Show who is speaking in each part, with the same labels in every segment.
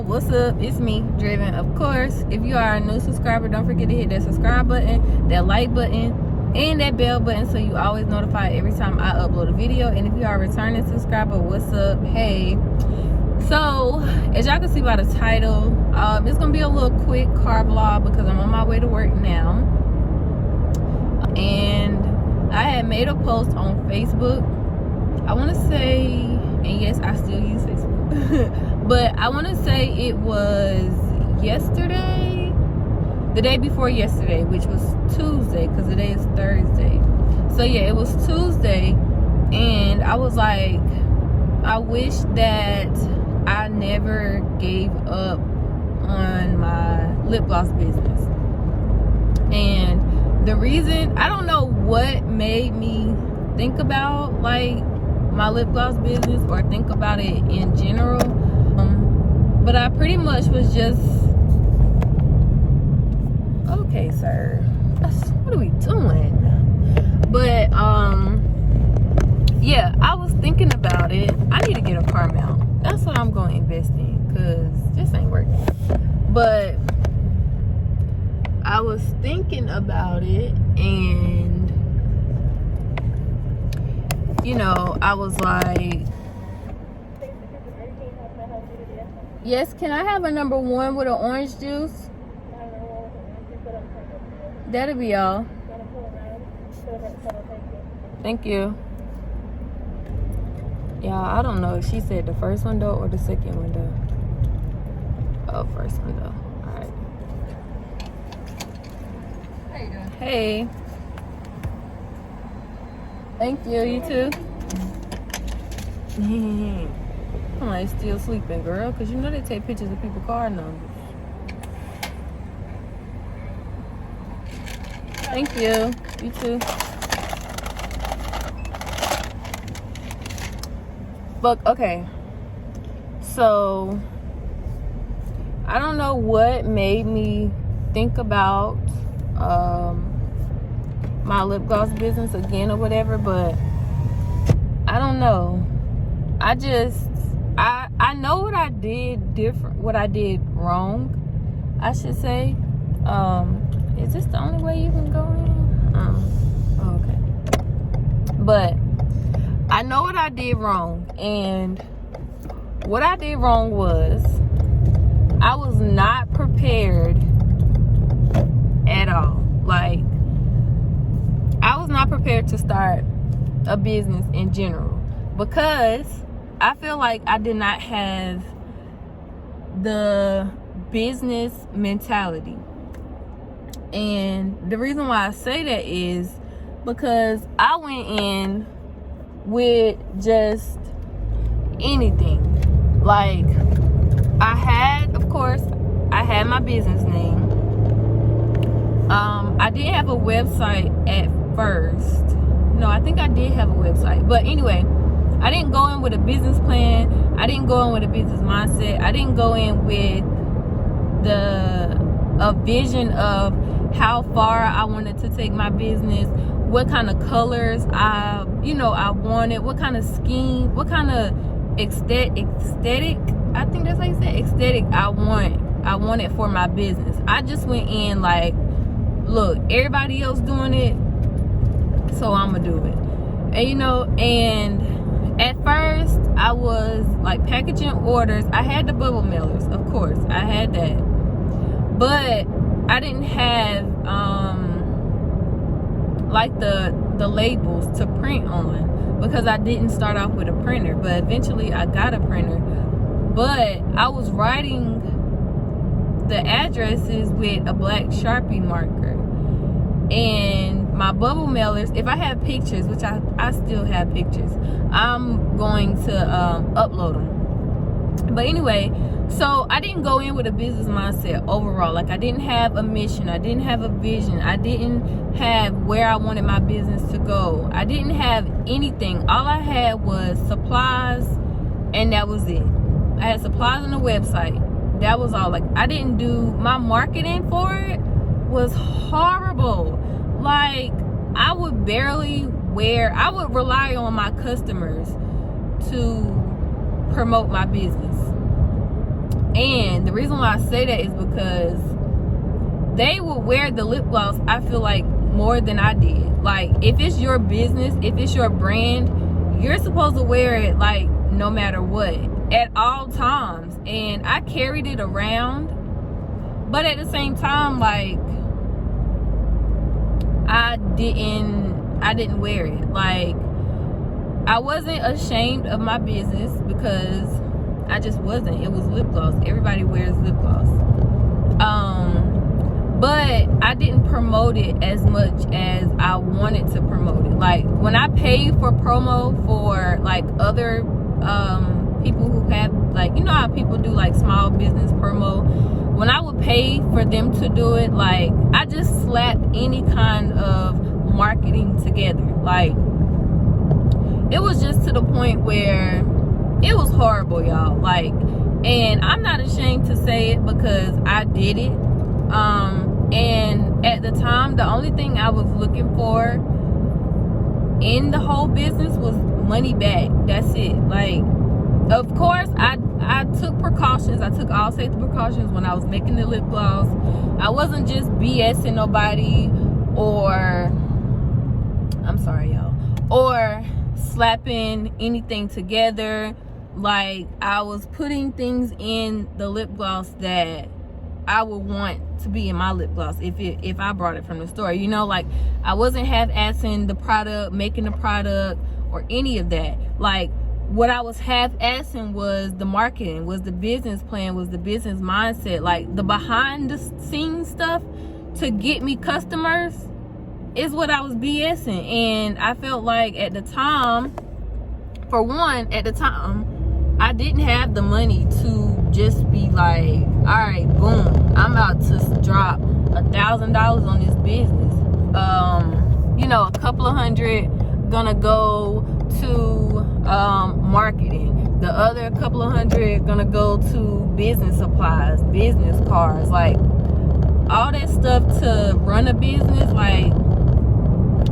Speaker 1: y'all, what's up? It's me, Driven. Of course, if you are a new subscriber, don't forget to hit that subscribe button, that like button, and that bell button so you always notified every time I upload a video. And if you are a returning subscriber, what's up? Hey. So as y'all can see by the title, it's gonna be a little quick car vlog because I'm on my way to work now. And I had made a post on Facebook. I want to say, and yes, I still use Facebook, but I want to say it was yesterday, the day before yesterday, which was Tuesday, because today is Thursday. So yeah, it was Tuesday, and I was like, I wish that I never gave up on my lip gloss business. And the reason, I don't know what made me think about like my lip gloss business or think about it in general, but I pretty much was just, okay sir, what are we doing? But yeah, I was thinking about it. I need to get a car mount. That's what I'm going to invest in, because this ain't working. But I was thinking about it, and you know, I was like, yes, can I have a number 1 with an orange juice? That'll be all. Thank you. Yeah, I don't know if she said the first window or the second window. Oh, first window. All right. How you doing? Hey. Thank you. You too. I'm like still sleeping, girl, because you know they take pictures of people's car numbers. Thank you. You too. But okay, so I don't know what made me think about my lip gloss business again or whatever, but I don't know. I know what I did different, what I did wrong, I should say. Is this the only way you can go in? Okay. But I know what I did wrong, and what I did wrong was I was not prepared at all. Like, I was not prepared to start a business in general, because I feel like I did not have the business mentality. And the reason why I say that is because I went in with just anything. Like, I had, of course, I had my business name. I didn't have a website at first. No, I think I did have a website. But anyway, I didn't go in with a business plan. I didn't go in with a business mindset. I didn't go in with a vision of how far I wanted to take my business, what kind of colors I wanted, what kind of scheme, what kind of aesthetic, I think that's how you say it, aesthetic I wanted for my business. I just went in like, look, everybody else doing it, so I'm gonna do it. And at first I was like packaging orders. I had the bubble mailers, of course, I had that, but I didn't have like the labels to print on, because I didn't start off with a printer. But eventually I got a printer, but I was writing the addresses with a black Sharpie marker. And my bubble mailers, if I have pictures, which I still have pictures, I'm going to upload them. But anyway, so I didn't go in with a business mindset overall. Like, I didn't have a mission, I didn't have a vision, I didn't have where I wanted my business to go. I didn't have anything. All I had was supplies, and that was it. I had supplies on the website. That was all. Like, I didn't do my marketing for it. Was horrible. Like, I would rely on my customers to promote my business. And the reason why I say that is because they will wear the lip gloss, I feel like, more than I did. Like, if it's your business, if it's your brand, you're supposed to wear it like no matter what, at all times. And I carried it around, but at the same time, like, I didn't wear it. Like, I wasn't ashamed of my business because I just wasn't. It was lip gloss. Everybody wears lip gloss. But I didn't promote it as much as I wanted to promote it. Like, when I paid for promo for like other people who have, like, you know how people do like small business promo, when I would pay for them to do it, like, I just slapped any kind of marketing together. Like, it was just to the point where it was horrible, y'all. Like, and I'm not ashamed to say it because I did it. And at the time, the only thing I was looking for in the whole business was money back. That's it. Like, of course, I took precautions. I took all safety precautions when I was making the lip gloss. I wasn't just BSing nobody or, I'm sorry, y'all, or slapping anything together. Like, I was putting things in the lip gloss that I would want to be in my lip gloss if I brought it from the store. You know, like, I wasn't half-assing the product, making the product, or any of that. Like, what I was half-assing was the marketing, was the business plan, was the business mindset. Like, the behind-the-scenes stuff to get me customers is what I was BSing. And I felt like at the time, for one, at the time, I didn't have the money to just be like, all right, boom, I'm about to drop $1,000 on this business. You know, a couple of hundred gonna go to marketing. The other couple of hundred gonna go to business supplies, business cards, like all that stuff to run a business. Like,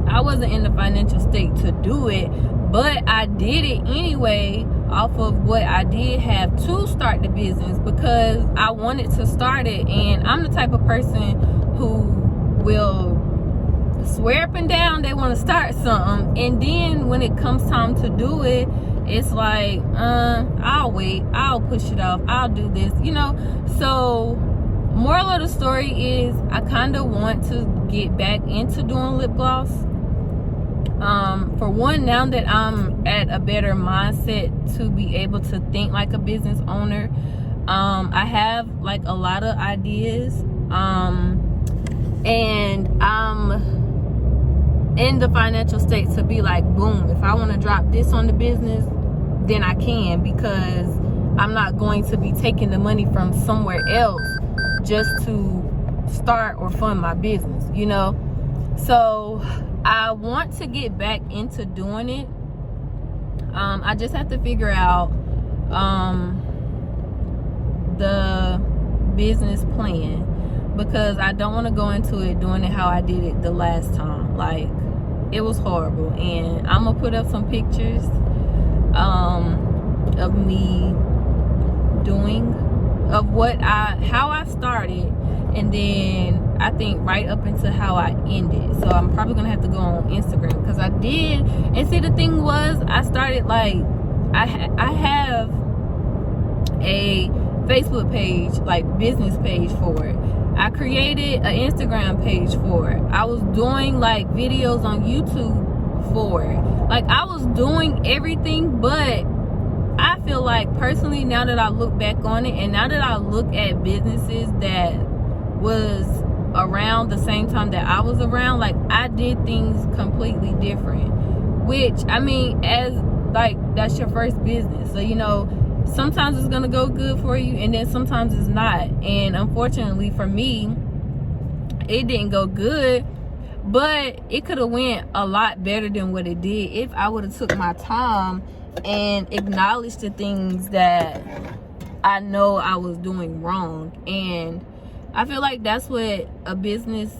Speaker 1: I wasn't in the financial state to do it, but I did it anyway off of what I did have to start the business because I wanted to start it. And I'm the type of person who will swear up and down they want to start something, and then when it comes time to do it, it's like, I'll wait, I'll push it off, I'll do this, you know. So moral of the story is, I kind of want to get back into doing lip gloss. For one, now that I'm at a better mindset to be able to think like a business owner, I have like a lot of ideas, and I'm in the financial state to be like, boom, if I want to drop this on the business, then I can, because I'm not going to be taking the money from somewhere else just to start or fund my business, you know. So I want to get back into doing it. I just have to figure out the business plan, because I don't want to go into it doing it how I did it the last time. Like, it was horrible. And I'm gonna put up some pictures of me doing, of how I started, and then I think right up into how I ended. So I'm probably gonna have to go on Instagram, because I did. And see, the thing was, I started, like, I have a Facebook page, like business page for it. I created an Instagram page for it. I was doing like videos on YouTube for it. Like, I was doing everything, but I feel like personally, now that I look back on it, and now that I look at businesses that was around the same time that I was around, like, I did things completely different. Which, I mean, as like, that's your first business, so you know, sometimes it's gonna go good for you, and then sometimes it's not. And unfortunately for me, it didn't go good, but it could have went a lot better than what it did if I would have took my time and acknowledged the things that I know I was doing wrong. And I feel like that's what a business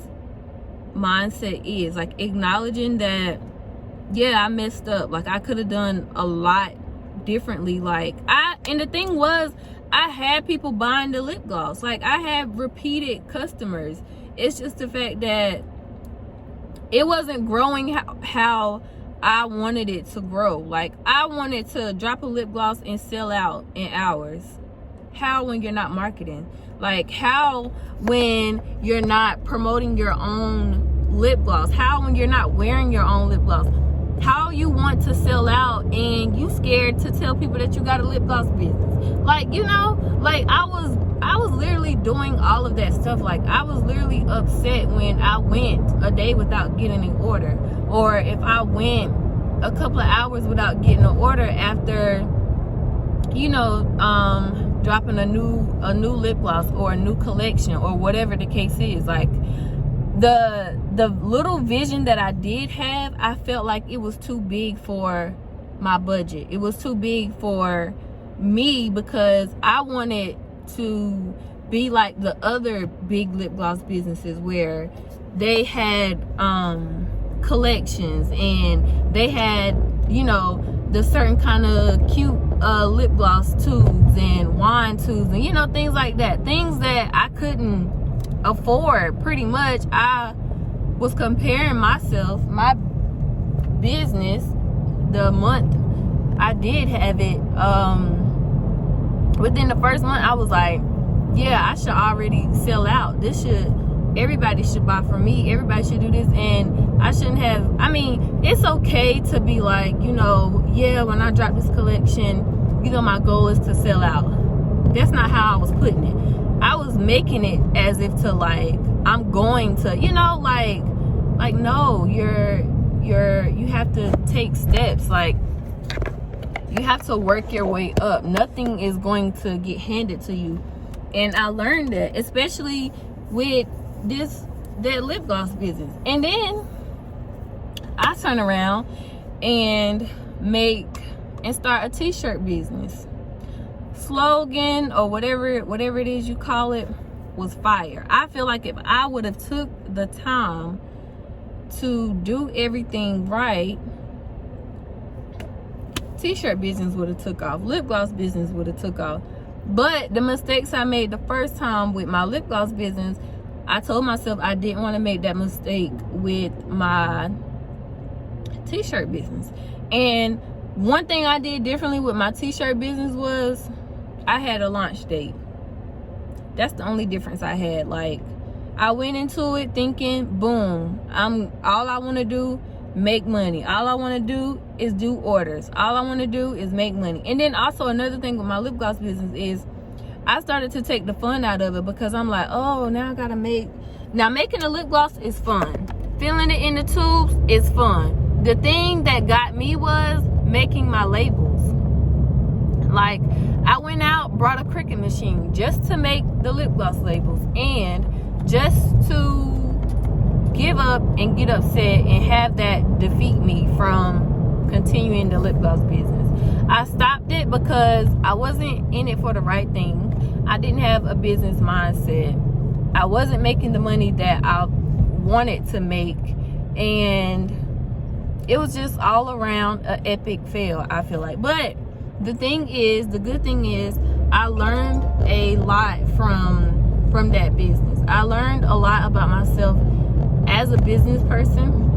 Speaker 1: mindset is, like, acknowledging that, yeah, I messed up. Like, I could have done a lot differently. Like, and the thing was, I had people buying the lip gloss. Like, I had repeated customers. It's just the fact that it wasn't growing how I wanted it to grow. Like, I wanted to drop a lip gloss and sell out in hours. How when you're not marketing? Like, how when you're not promoting your own lip gloss? How when you're not wearing your own lip gloss? How you want to sell out and you scared to tell people that you got a lip gloss business? Like, you know, like I was literally doing all of that stuff. Like, I was literally upset when I went a day without getting an order, or if I went a couple of hours without getting an order after, you know, dropping a new lip gloss or a new collection or whatever the case is. Like, the little vision that I did have, I felt like it was too big for my budget. It was too big for me, because I wanted to be like the other big lip gloss businesses where they had collections and they had, you know, the certain kind of cute lip gloss tubes and wine tubes and, you know, things like that. Things that I couldn't afford. Pretty much I was comparing myself, my business, the month I did have it, within the first month I was like, yeah, I should already sell out. Everybody should buy from me. Everybody should do this. And I shouldn't have, I mean, it's okay to be like, you know, yeah, when I drop this collection, you know, my goal is to sell out. That's not how I was putting it. I was making it as if to, like, I'm going to, you know, like no, you have to take steps. Like, you have to work your way up. Nothing is going to get handed to you. And I learned that, especially with that lip gloss business. And then I turn around and start a t-shirt business. Slogan or whatever it is you call it was fire. I feel like if I would have took the time to do everything right, t-shirt business would have took off. Lip gloss business would have took off. But the mistakes I made the first time with my lip gloss business, I told myself I didn't want to make that mistake with my t-shirt business. And one thing I did differently with my t-shirt business was I had a launch date. That's the only difference I had. Like, I went into it thinking, boom, all I want to do, make money. All I want to do is do orders. All I want to do is make money. And then also another thing with my lip gloss business is I started to take the fun out of it, because I'm like, oh, now I gotta making a lip gloss is fun. Filling it in the tubes is fun. The thing that got me was making my labels. Like, I went out, brought a Cricut machine just to make the lip gloss labels, and just to give up and get upset and have that defeat me from continuing the lip gloss business. I stopped it because I wasn't in it for the right thing. I didn't have a business mindset. I wasn't making the money that I wanted to make, and it was just all around an epic fail, I feel like. But the good thing is I learned a lot from that business. I learned a lot about myself as a business person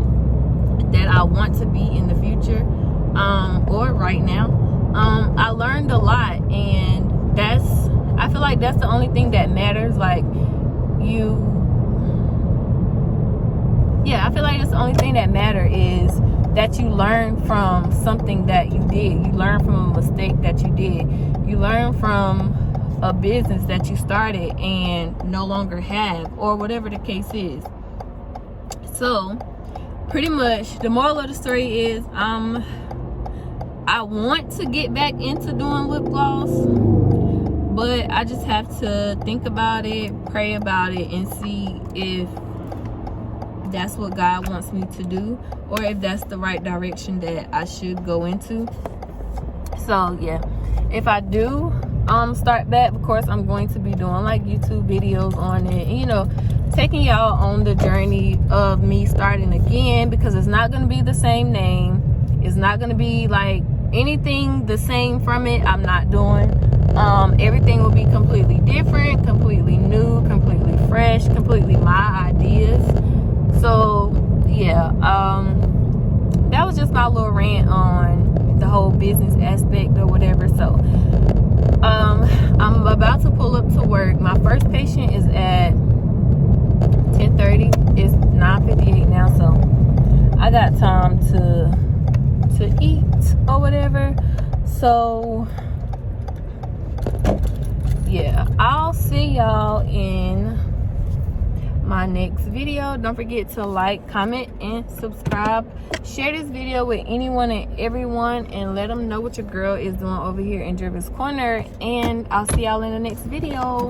Speaker 1: that I want to be in the future, or right now. I learned a lot, and I feel like that's the only thing that matters. Like, I feel like that's the only thing that matters is that you learn from something that you did. You learn from a mistake that you did. You learn from a business that you started and no longer have, or whatever the case is. So pretty much the moral of the story is I want to get back into doing lip gloss, but I just have to think about it, pray about it, and see if that's what God wants me to do, or if that's the right direction that I should go into. So yeah, if I do start back, of course I'm going to be doing like YouTube videos on it, and, you know, taking y'all on the journey of me starting again, because it's not going to be the same name. It's not going to be like anything the same from it, I'm not doing. Everything will be completely different, completely new, completely fresh, completely my ideas. So yeah, that was just my little rant on the whole business aspect or whatever. So I'm about to pull up to work. My first patient is at 10:30. It's 9:58 now, so I got time to eat or whatever. So yeah, I'll see y'all in my next video. Don't forget to like, comment, and subscribe. Share this video with anyone and everyone, and let them know what your girl is doing over here in Driven's Corner. And I'll see y'all in the next video.